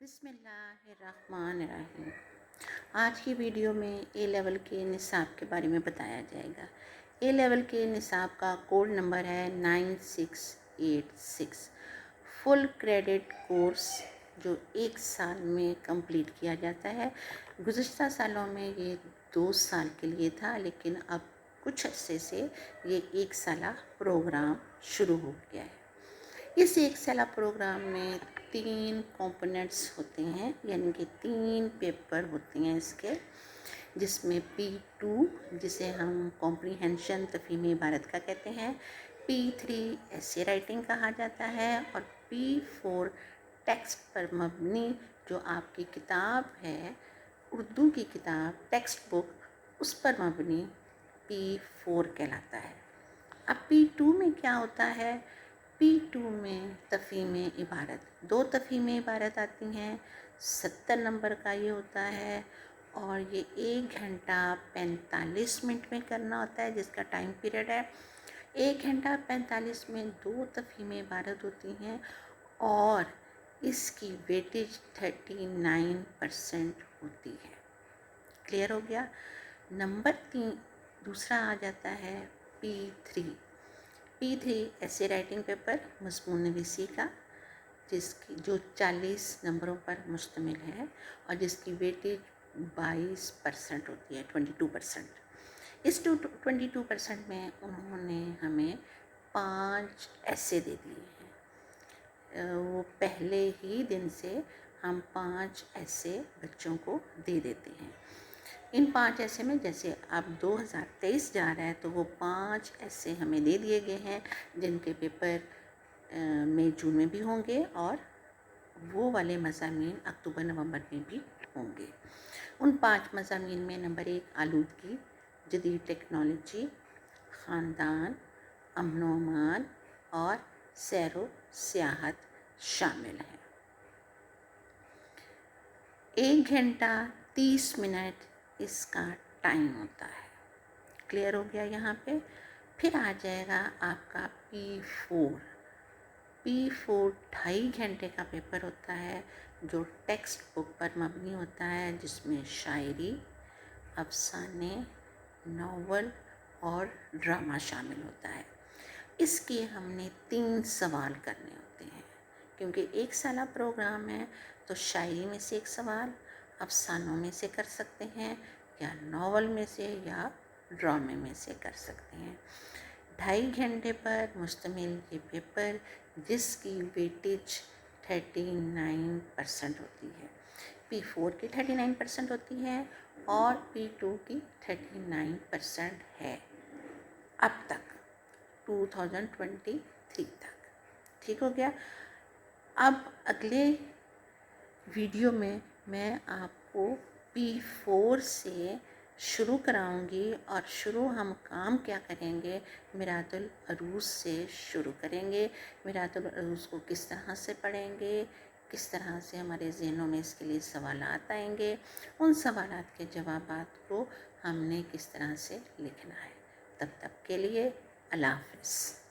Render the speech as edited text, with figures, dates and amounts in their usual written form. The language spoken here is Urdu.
بسم اللہ الرحمن الرحیم۔ آج کی ویڈیو میں اے لیول کے نصاب کے بارے میں بتایا جائے گا۔ اے لیول کے نصاب کا کوڈ نمبر ہے 9686۔ فل کریڈٹ کورس جو 1 سال میں کمپلیٹ کیا جاتا ہے۔ گزشتہ سالوں میں یہ 2 سال کے لیے تھا، لیکن اب کچھ عرصے سے یہ 1 سالہ پروگرام شروع ہو گیا ہے۔ اس 1 سالہ پروگرام میں 3 کمپوننٹس ہوتے ہیں، یعنی کہ 3 پیپر ہوتے ہیں اس کے، جس میں P2 جسے ہم کمپریہنشن تفہیم عبارت کا کہتے ہیں، P3 ایسے رائٹنگ کہا جاتا ہے، اور P4 ٹیکسٹ پر مبنی جو آپ کی کتاب ہے، اردو کی کتاب ٹیکسٹ بک، اس پر مبنی P4 کہلاتا ہے۔ اب P2 میں کیا ہوتا ہے؟ P2 میں تفہیم عبارت 2 تفہیم عبارت آتی ہیں، 70 نمبر کا یہ ہوتا ہے، اور یہ 1 گھنٹہ 45 منٹ میں کرنا ہوتا ہے، جس کا ٹائم پیریڈ ہے 1 گھنٹہ 45 میں 2 تفہیم عبارت ہوتی ہیں، اور اس کی ویٹیج 39% ہوتی ہے۔ کلیئر ہو گیا؟ نمبر 3 دوسرا آ جاتا ہے P3 ایسے رائٹنگ پیپر مضمون نویسی کا، جو 40 نمبروں پر مشتمل ہے، اور جس کی ویٹیج 22% ہوتی ہے، 22%۔ اس 22% میں انہوں نے ہمیں 5 ایسے دے دیے ہیں۔ وہ پہلے ہی دن سے ہم 5 ایسے بچوں کو دے دیتے ہیں۔ ان 5 ایسے میں جیسے اب 2023 جا رہا ہے، تو وہ 5 ایسے ہمیں دے دیے گئے ہیں، جن کے پیپر مئی جون میں بھی ہوں گے، اور وہ والے مضامین اکتوبر نومبر میں بھی ہوں گے۔ ان 5 مضامین میں نمبر 1 آلودگی، جدید ٹیکنالوجی، خاندان، امن و امان اور سیر و سیاحت شامل ہیں۔ 1 گھنٹہ 30 منٹ اس کا ٹائم ہوتا ہے۔ کلیئر ہو گیا یہاں پہ؟ پھر آ جائے گا آپ کا P4 2.5 گھنٹے کا پیپر ہوتا ہے، جو ٹیکسٹ بک پر مبنی ہوتا ہے، جس میں شاعری، افسانے، ناول اور ڈرامہ شامل ہوتا ہے۔ اس کے ہم نے 3 سوال کرنے ہوتے ہیں، کیونکہ 1 سالہ پروگرام ہے، تو شاعری میں سے 1 سوال، افسانوں میں سے کر سکتے ہیں، یا ناول میں سے، یا ڈرامے میں سے کر سکتے ہیں۔ 2.5 گھنٹے پر مشتمل یہ پیپر، جس کی ویٹیج 39% ہوتی ہے۔ P4 کی 39% ہوتی ہے، اور P2 کی 39% ہے اب تک 2023 تک۔ ٹھیک ہو گیا؟ اب اگلے ویڈیو میں میں آپ کو P4 سے شروع کراؤں گی، اور ہم کام کیا کریں گے، میرات العروض سے شروع کریں گے۔ میرات العروض کو کس طرح سے پڑھیں گے، کس طرح سے ہمارے ذہنوں میں اس کے لیے سوالات آئیں گے، ان سوالات کے جوابات کو ہم نے کس طرح سے لکھنا ہے۔ تب تک کے لیے اللہ حافظ۔